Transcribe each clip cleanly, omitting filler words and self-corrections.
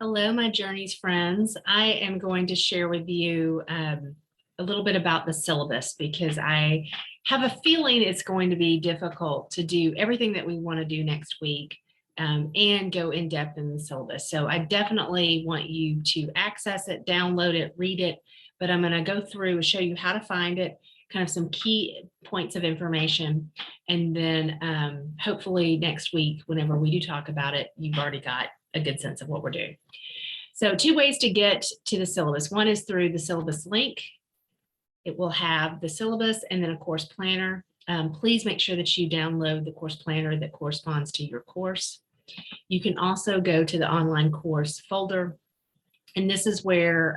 Hello, my Journeys friends. I am going to share with you a little bit about the syllabus because I have a feeling it's going to be difficult to do everything that we want to do next week and go in depth in the syllabus. So I definitely want you to access it, download it, read it, but I'm going to go through and show you how to find it, kind of some key points of information. And then hopefully next week, whenever we do talk about it, you've already got a good sense of what we're doing. So two ways to get to the syllabus. One is through the syllabus link. It will have the syllabus and then a course planner. Please make sure that you download the course planner that corresponds to your course. You can also go to the online course folder. And this is where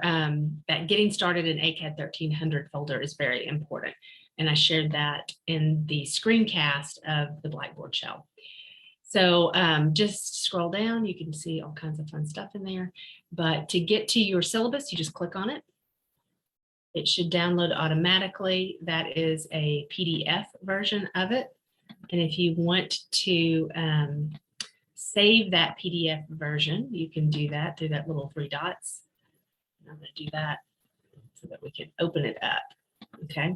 that getting started in ACAD 1300 folder is very important. And I shared that in the screencast of the Blackboard shell. So just scroll down, you can see all kinds of fun stuff in there. But to get to your syllabus, you just click on it. It should download automatically. That is a PDF version of it. And if you want to save that PDF version, you can do that through that little three dots. I'm going to do that so that we can open it up. Okay.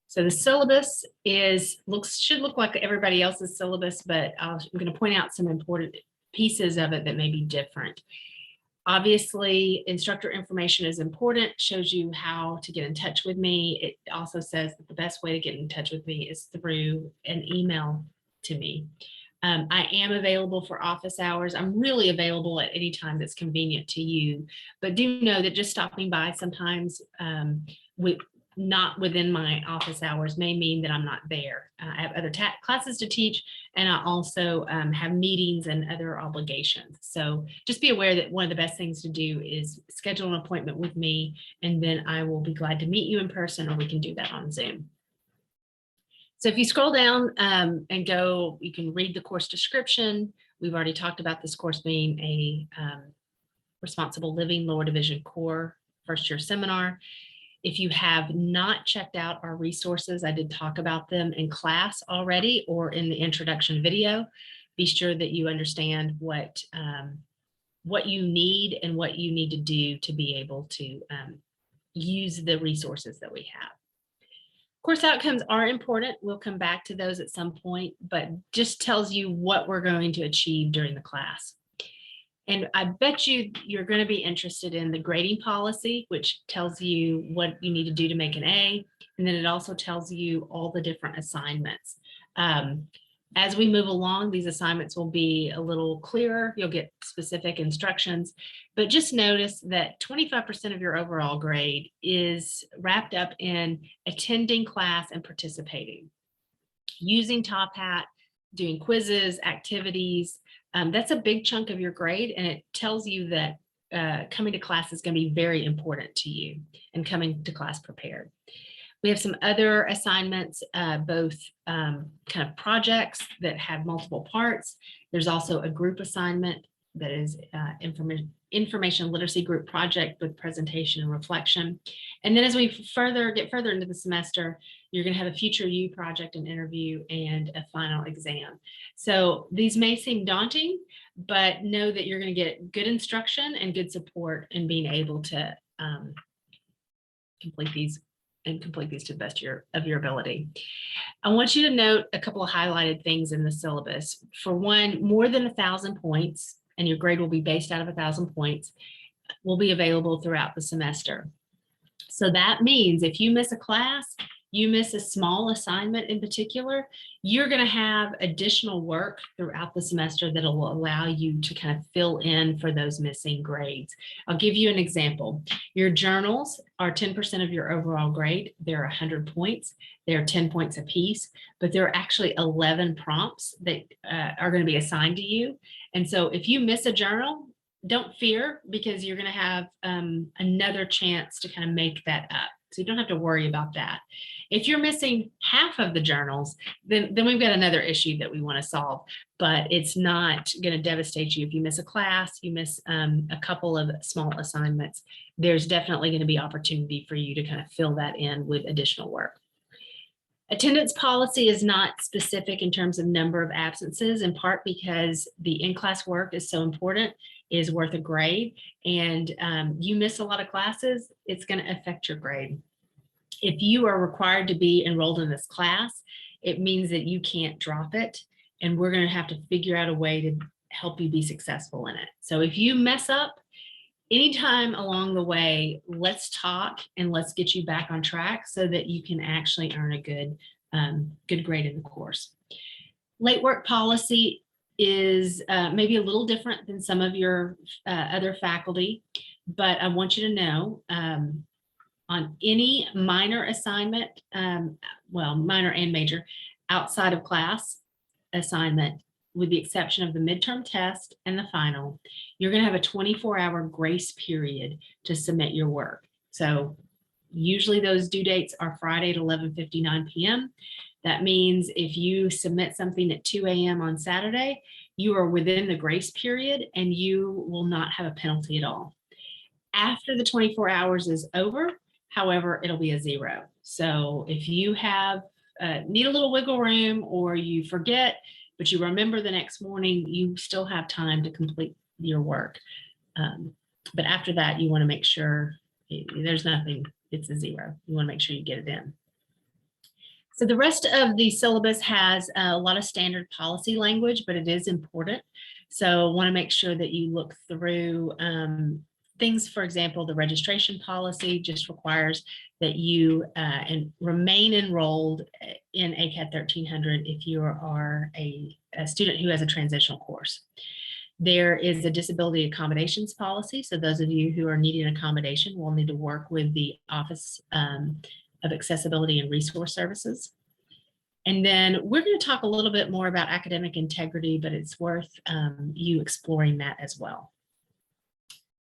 So the syllabus should look like everybody else's syllabus, but I'm going to point out some important pieces of it that may be different. Obviously, instructor information is important, shows you how to get in touch with me. It also says that the best way to get in touch with me is through an email to me. I am available for office hours. I'm really available at any time that's convenient to you, but do know that just stopping by sometimes not within my office hours may mean that I'm not there. I have other classes to teach, and I also have meetings and other obligations. So just be aware that one of the best things to do is schedule an appointment with me, and then I will be glad to meet you in person, or we can do that on Zoom. So if you scroll down and go, you can read the course description. We've already talked about this course being a Responsible Living Lower Division Core first year seminar. If you have not checked out our resources, I did talk about them in class already or in the introduction video. Be sure that you understand what you need and what you need to do to be able to use the resources that we have. Course outcomes are important. We'll come back to those at some point, but just tells you what we're going to achieve during the class. And I bet you're going to be interested in the grading policy, which tells you what you need to do to make an A. And then it also tells you all the different assignments. As we move along, these assignments will be a little clearer. You'll get specific instructions, but just notice that 25% of your overall grade is wrapped up in attending class and participating, using Top Hat, doing quizzes, activities. That's a big chunk of your grade, and it tells you that coming to class is going to be very important to you and coming to class prepared. We have some other assignments, both kind of projects that have multiple parts. There's also a group assignment that is information literacy group project with presentation and reflection. And then as we get further into the semester, you're going to have a future you project, an interview, and a final exam. So these may seem daunting, but know that you're going to get good instruction and good support in being able to complete these to the best of your ability. I want you to note a couple of highlighted things in the syllabus. For one, more than 1,000 points, and your grade will be based out of 1,000 points, will be available throughout the semester. So that means if you miss a class, you miss a small assignment in particular, you're going to have additional work throughout the semester that will allow you to kind of fill in for those missing grades. I'll give you an example. Your journals are 10% of your overall grade. They're 100 points. They're 10 points apiece, but there are actually 11 prompts that are going to be assigned to you. And so if you miss a journal, don't fear, because you're going to have another chance to kind of make that up. So you don't have to worry about that. If you're missing half of the journals, then we've got another issue that we want to solve, but it's not going to devastate you. If you miss a class, you miss a couple of small assignments, there's definitely going to be opportunity for you to kind of fill that in with additional work. Attendance policy is not specific in terms of number of absences, in part because the in-class work is so important, is worth a grade, and you miss a lot of classes, it's going to affect your grade. If you are required to be enrolled in this class, it means that you can't drop it, and we're going to have to figure out a way to help you be successful in it. So if you mess up anytime along the way, let's talk and let's get you back on track so that you can actually earn a good grade in the course. Late work policy is maybe a little different than some of your other faculty, but I want you to know on any minor assignment, well, minor and major, outside of class assignment, with the exception of the midterm test and the final, you're going to have a 24-hour grace period to submit your work. So usually those due dates are Friday at 11:59 p.m. That means if you submit something at 2 a.m. on Saturday, you are within the grace period and you will not have a penalty at all. After the 24 hours is over, however, it'll be a 0. So if you have need a little wiggle room or you forget, but you remember the next morning, you still have time to complete your work. But after that, you want to make sure there's nothing, it's a 0. You want to make sure you get it in. So the rest of the syllabus has a lot of standard policy language, but it is important. So want to make sure that you look through things. For example, the registration policy just requires that you remain enrolled in ACAD 1300 if you are a student who has a transitional course. There is a disability accommodations policy. So those of you who are needing accommodation will need to work with the Office of Accessibility and Resource Services. And then we're going to talk a little bit more about academic integrity, but it's worth you exploring that as well.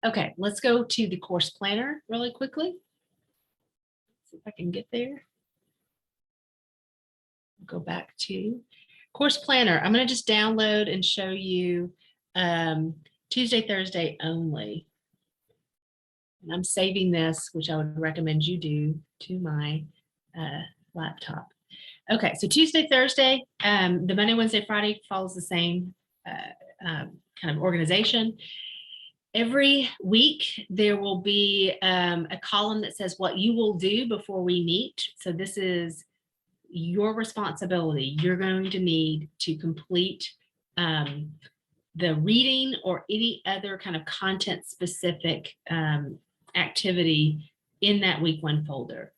Okay, let's go to the course planner really quickly. See if I can get there. Go back to course planner. I'm going to just download and show you Tuesday, Thursday only. And I'm saving this, which I would recommend you do, to my laptop. Okay, so Tuesday, Thursday, the Monday, Wednesday, Friday follows the same kind of organization. Every week, there will be a column that says what you will do before we meet. So this is your responsibility. You're going to need to complete the reading or any other kind of content specific activity in that week 1 folder.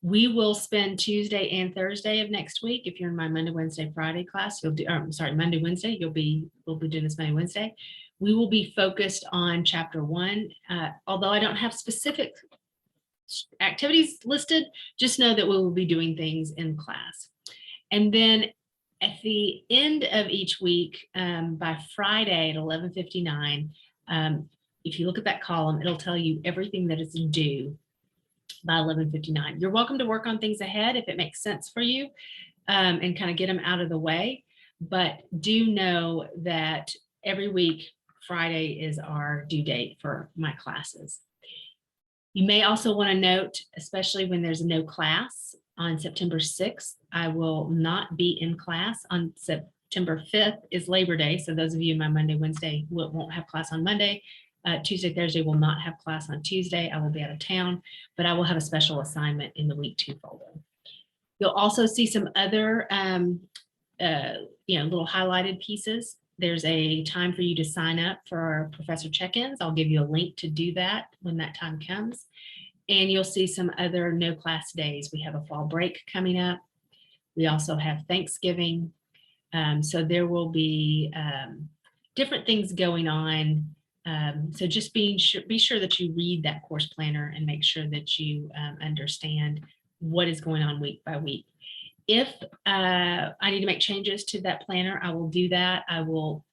We will spend Tuesday and Thursday of next week. If you're in my Monday, Wednesday, Friday class, you'll do, Monday, Wednesday, we'll be doing this Monday, Wednesday. We will be focused on chapter 1. Although I don't have specific activities listed, just know that we will be doing things in class. And then at the end of each week, by Friday at 11:59, if you look at that column, it'll tell you everything that is due by 11:59. You're welcome to work on things ahead if it makes sense for you and kind of get them out of the way. But do know that every week, Friday is our due date for my classes. You may also want to note, especially when there's no class on September 6th, I will not be in class. On September 5th is Labor Day. So those of you in my Monday, Wednesday won't have class on Monday. Tuesday, Thursday will not have class on Tuesday. I will be out of town, but I will have a special assignment in the week 2 folder. You'll also see some other little highlighted pieces. There's a time for you to sign up for our professor check-ins. I'll give you a link to do that when that time comes. And you'll see some other no class days. We have a fall break coming up. We also have Thanksgiving. So there will be different things going on. So just be sure that you read that course planner and make sure that you understand what is going on week by week. If I need to make changes to that planner, I will do that. I will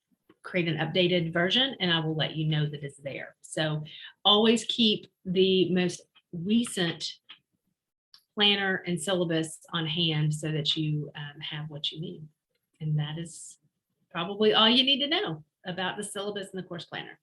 create an updated version and I will let you know that it's there. So always keep the most recent planner and syllabus on hand so that you have what you need. And that is probably all you need to know about the syllabus and the course planner.